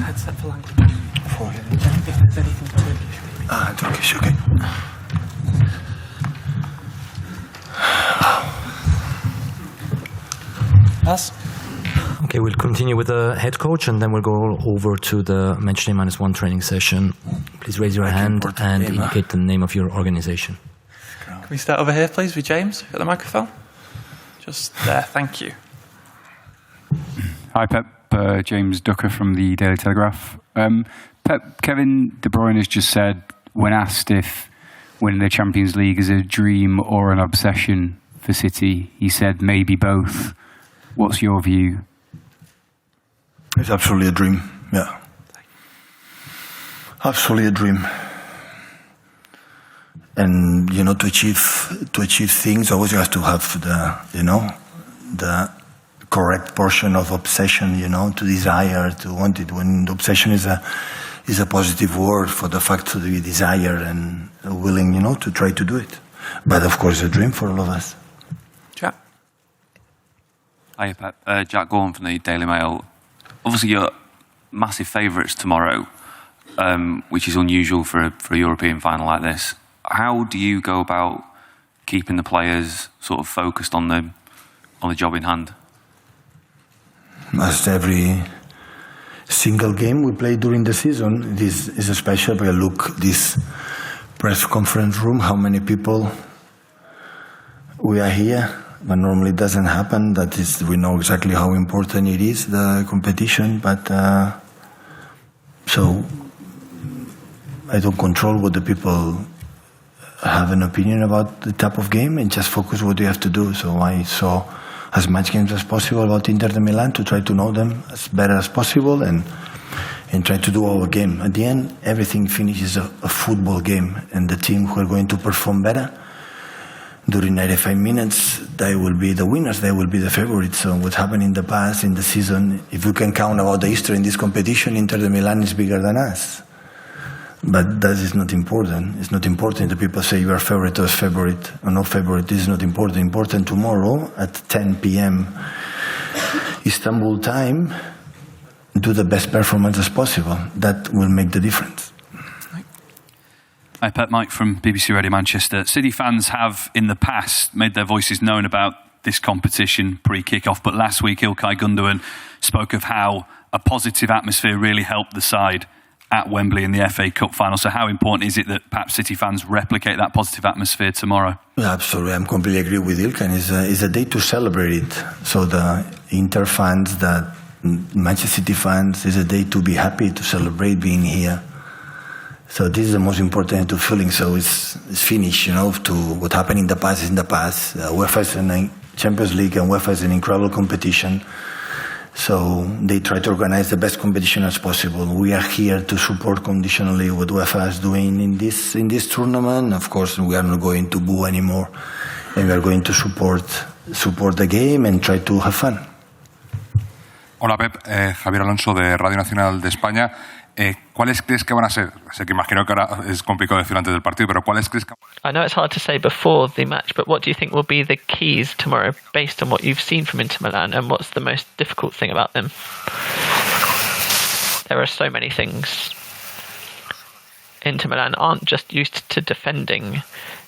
headset for language. If there's anything Turkish. Turkish, okay. Yes. Okay, we'll continue with the head coach and then we'll go over to the Matchday -1 training session. Please raise your hand and indicate the name of your organization. Can we start over here, please, with James at the microphone? Just there, thank you. Hi, Pep. James Ducker from the Daily Telegraph. Pep, Kevin De Bruyne has just said, when asked if winning the Champions League is a dream or an obsession for City, he said maybe both. What's your view? It's absolutely a dream, yeah. Absolutely a dream. And, to achieve things, always you have to have the correct portion of obsession, to desire, to want it. When the obsession is a positive word for the fact to be desire and willing, to try to do it. But of course, a dream for all of us. Jack. Hi, Pep. Jack Gorn from the Daily Mail. Obviously, you're massive favourites tomorrow, which is unusual for a European final like this. How do you go about keeping the players sort of focused on the job in hand? As every single game we play during the season, this is a special. But look, this press conference room, how many people we are here. But normally it doesn't happen. That is, we know exactly how important it is, the competition. But so I don't control what the people have an opinion about the type of game, and just focus what you have to do. So I saw as much games as possible about Inter Milan to try to know them as better as possible and try to do our game. At the end, everything finishes a football game, and the team who are going to perform better during 95 minutes, they will be the winners, they will be the favorites. So what happened in the past, in the season, if you can count about the history in this competition, Inter Milan is bigger than us. But that is not important. It's not important that people say you are favorite or favorite or no favorite. This is not important. Important tomorrow at 10 p.m. Istanbul time, do the best performance as possible. That will make the difference. Hi, Pep. Mike from BBC Radio Manchester. City fans have, in the past, made their voices known about this competition pre-kick-off, but last week Ilkay Gundogan spoke of how a positive atmosphere really helped the side at Wembley in the FA Cup final. So how important is it that perhaps City fans replicate that positive atmosphere tomorrow? Yeah, absolutely. I'm completely agree with Ilkay. It's a day to celebrate it. So the Inter fans, the Manchester City fans, is a day to be happy, to celebrate being here. So this is the most important feeling. So it's finished, to what happened in the past is in the past. UEFA is a Champions League and UEFA is an incredible competition. So they try to organize the best competition as possible. We are here to support conditionally what UEFA is doing in this tournament. Of course, we are not going to boo anymore, and we are going to support the game and try to have fun. Hola, Pep. Javier Alonso de Radio Nacional de España. ¿Cuáles crees que van a ser? Sé que imagino que ahora es complicado decir antes del partido, pero ¿cuáles crees que... I know it's hard to say before the match, but what do you think will be the keys tomorrow based on what you've seen from Inter Milan, and what's the most difficult thing about them? There are so many things. Inter Milan aren't just used to defending.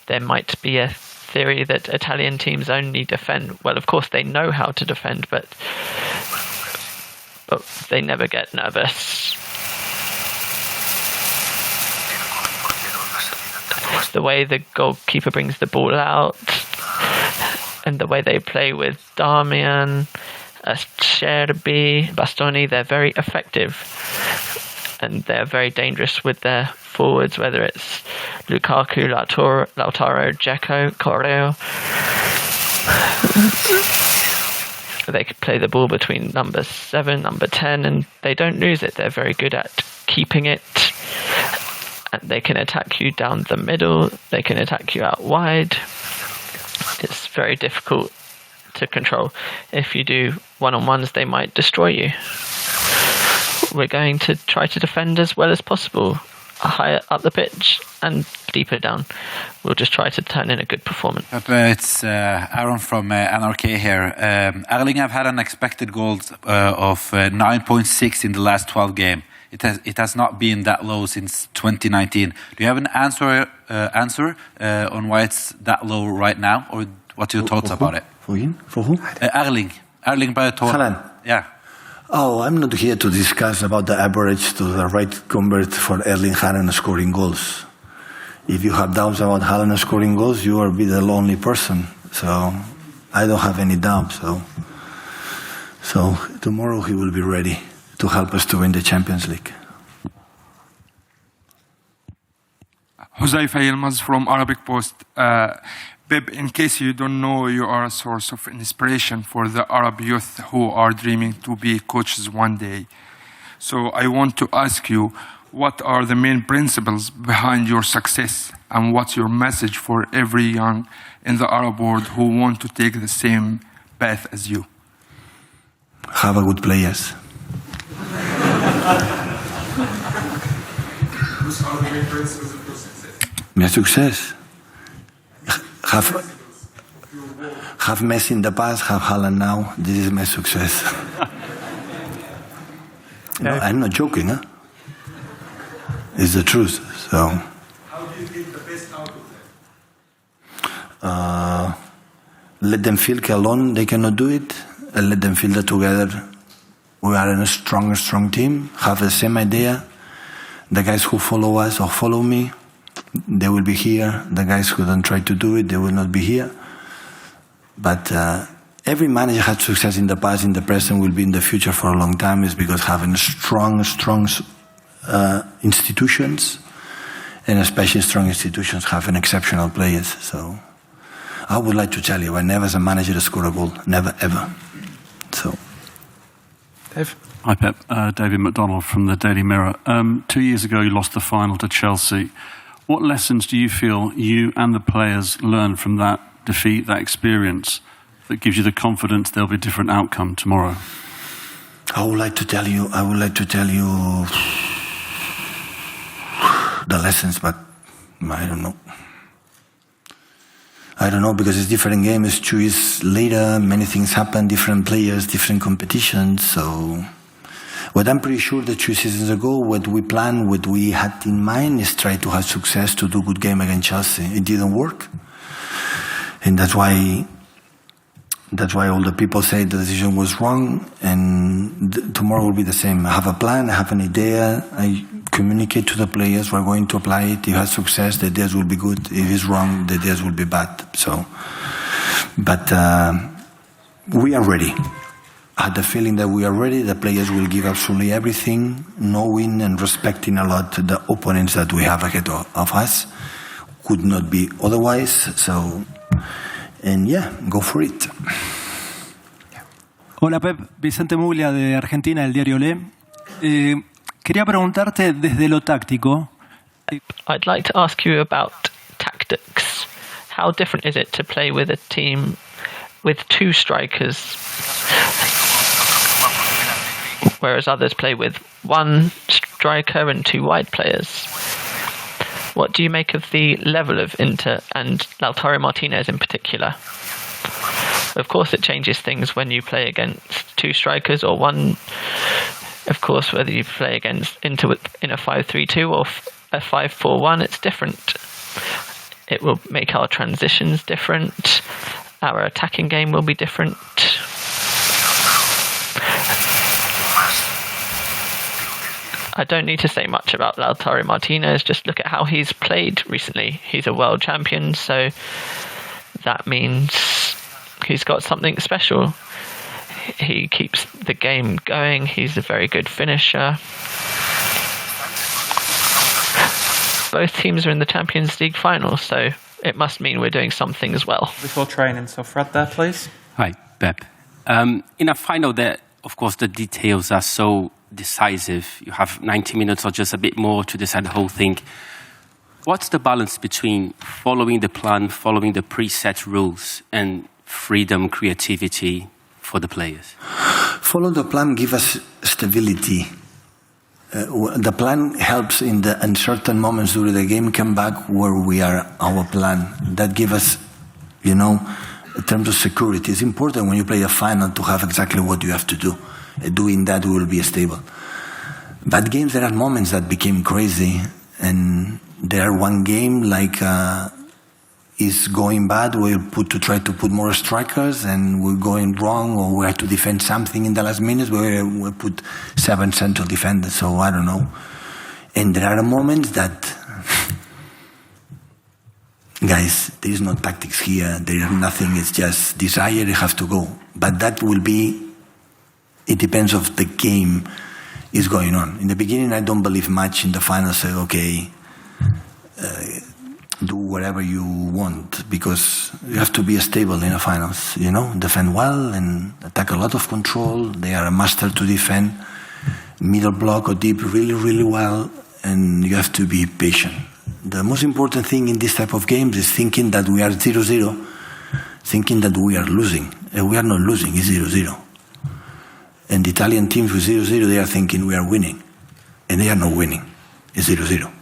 There might be a theory that Italian teams only defend. Well, of course they know how to defend, but they never get nervous. The way the goalkeeper brings the ball out, and the way they play with Darmian, Scerbi, Bastoni, they're very effective, and they're very dangerous with their forwards, whether it's Lukaku, Lautaro, Dzeko, Correo. They could play the ball between number 7, number 10, and they don't lose it. They're very good at keeping it. And they can attack you down the middle. They can attack you out wide. It's very difficult to control. If you do one-on-ones, they might destroy you. We're going to try to defend as well as possible, higher up the pitch and deeper down. We'll just try to turn in a good performance. It's Aaron from NRK here. Erling have had an expected goals of 9.6 in the last 12 games. It has not been that low since 2019. Do you have an answer on why it's that low right now, or what's your thoughts about it? For him? For who? Erling Braut Haaland. Yeah. Oh, I'm not here to discuss about the average to the right convert for Erling Haaland scoring goals. If you have doubts about Haaland scoring goals, you will be the lonely person. So I don't have any doubts. So tomorrow he will be ready to help us to win the Champions League. Huzaifa Yilmaz from Arabic Post. Pep, in case you don't know, you are a source of inspiration for the Arab youth who are dreaming to be coaches one day. So I want to ask you, what are the main principles behind your success, and what's your message for every young in the Arab world who want to take the same path as you? Have a good players. Which are the main principles of your success? My success. Have Messi in the past, have Haaland now. This is my success. No, I'm not joking, huh? It's the truth. So. How do you get the best out of them? Let them feel alone they cannot do it, and let them feel that together we are in a strong team, have the same idea. The guys who follow us or follow me, they will be here. The guys who don't try to do it, they will not be here. But every manager had success in the past, in the present, will be in the future for a long time, is because having strong institutions, and especially strong institutions, having exceptional players. So I would like to tell you, I never as a manager score a goal, never ever. So. Dave? Hi Pep, David McDonald from the Daily Mirror. 2 years ago you lost the final to Chelsea. What lessons do you feel you and the players learned from that defeat, that experience, that gives you the confidence there'll be a different outcome tomorrow? I would like to tell you the lessons, but I don't know. I don't know, because it's different game. It's 2 years later, many things happen, different players, different competitions. So what I'm pretty sure that 2 seasons ago, what we planned, what we had in mind is try to have success, to do good game against Chelsea. It didn't work. And that's why all the people say the decision was wrong, and tomorrow will be the same. I have a plan, I have an idea, I communicate to the players, we're going to apply it. If it has success, the ideas will be good. If it's wrong, the ideas will be bad. So, but we are ready. I had the feeling that we are ready. The players will give absolutely everything, knowing and respecting a lot the opponents that we have ahead of us. Could not be otherwise. So, and yeah, go for it. Hola Pep, Vicente Muglia de Argentina, del diario Le. Quería preguntarte desde lo táctico. I'd like to ask you about tactics. How different is it to play with a team with 2 strikers, whereas others play with 1 striker and 2 wide players? What do you make of the level of Inter and Lautaro Martinez in particular? Of course, it changes things when you play against 2 strikers or 1. Of course, whether you play against Inter in a 5-3-2 or a 5-4-1, it's different. It will make our transitions different. Our attacking game will be different. I don't need to say much about Lautaro Martinez. Just look at how he's played recently. He's a world champion, so that means he's got something special. He keeps the game going. He's a very good finisher. Both teams are in the Champions League final, so it must mean we're doing something as well. Before training, so Fred there, please. Hi, Pep. In a final, of course, the details are so decisive. You have 90 minutes or just a bit more to decide the whole thing. What's the balance between following the plan, following the preset rules, and freedom, creativity for the players? Follow the plan, give us stability. The plan helps in the uncertain moments during the game, come back where we are, our plan. That gives us, in terms of security. It's important when you play a final to have exactly what you have to do. Doing that will be stable. bad games, there are moments that became crazy, and there are one game like is going bad, we'll try to put more strikers, and we're going wrong, or we have to defend something in the last minutes where we put 7 central defenders, so I don't know. And there are moments that, guys, there is no tactics here, there is nothing, it's just desire, you have to go. But that will be, it depends of the game is going on. In the beginning, I don't believe much in the final, say, okay, do whatever you want, because you have to be stable in the finals, you know, defend well and attack a lot of control. They are a master to defend middle block or deep really, really well, and you have to be patient. The most important thing in this type of games is thinking that we are 0-0, thinking that we are losing. And we are not losing, it's 0-0. And the Italian teams with 0-0, they are thinking we are winning. And they are not winning, it's 0-0.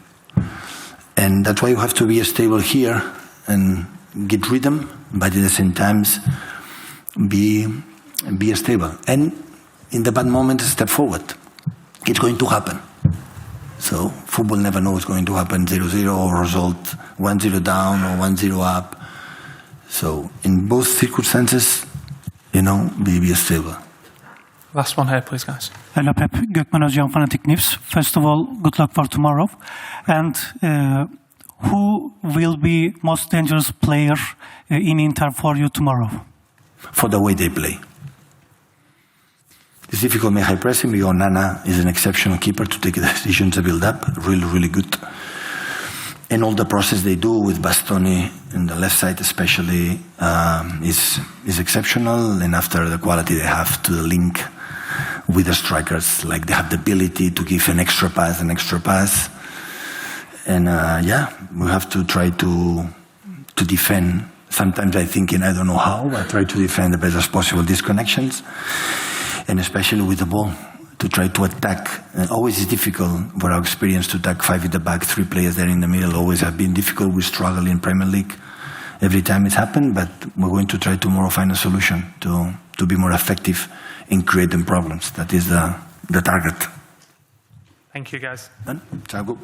And that's why you have to be stable here and get rhythm, but at the same time be stable. And in the bad moments, step forward. It's going to happen. So football never knows what's going to happen, 0-0 or result 1-0 down or 1-0 up. So in both circumstances, you know, be stable. Last one here, please, guys. Hello, Pep. Gökmen Özcan, Fanatic News. First of all, good luck for tomorrow. And who will be most dangerous player in Inter for you tomorrow? For the way they play. It's difficult to make high pressing because Nana is an exceptional keeper to take decisions to build up. Really, really good. And all the process they do with Bastoni in the left side especially is exceptional. And after the quality they have to the link with the strikers, like they have the ability to give an extra pass. And yeah, we have to try to defend. Sometimes I think, and I don't know how, I try to defend the best as possible these connections. And especially with the ball, to try to attack. Always is difficult for our experience to attack 5 at the back, 3 players there in the middle. Always have been difficult. We struggle in Premier League every time it's happened, but we're going to try tomorrow find a solution to be more effective in creating problems. That is the target. Thank you, guys. Done? Ciao.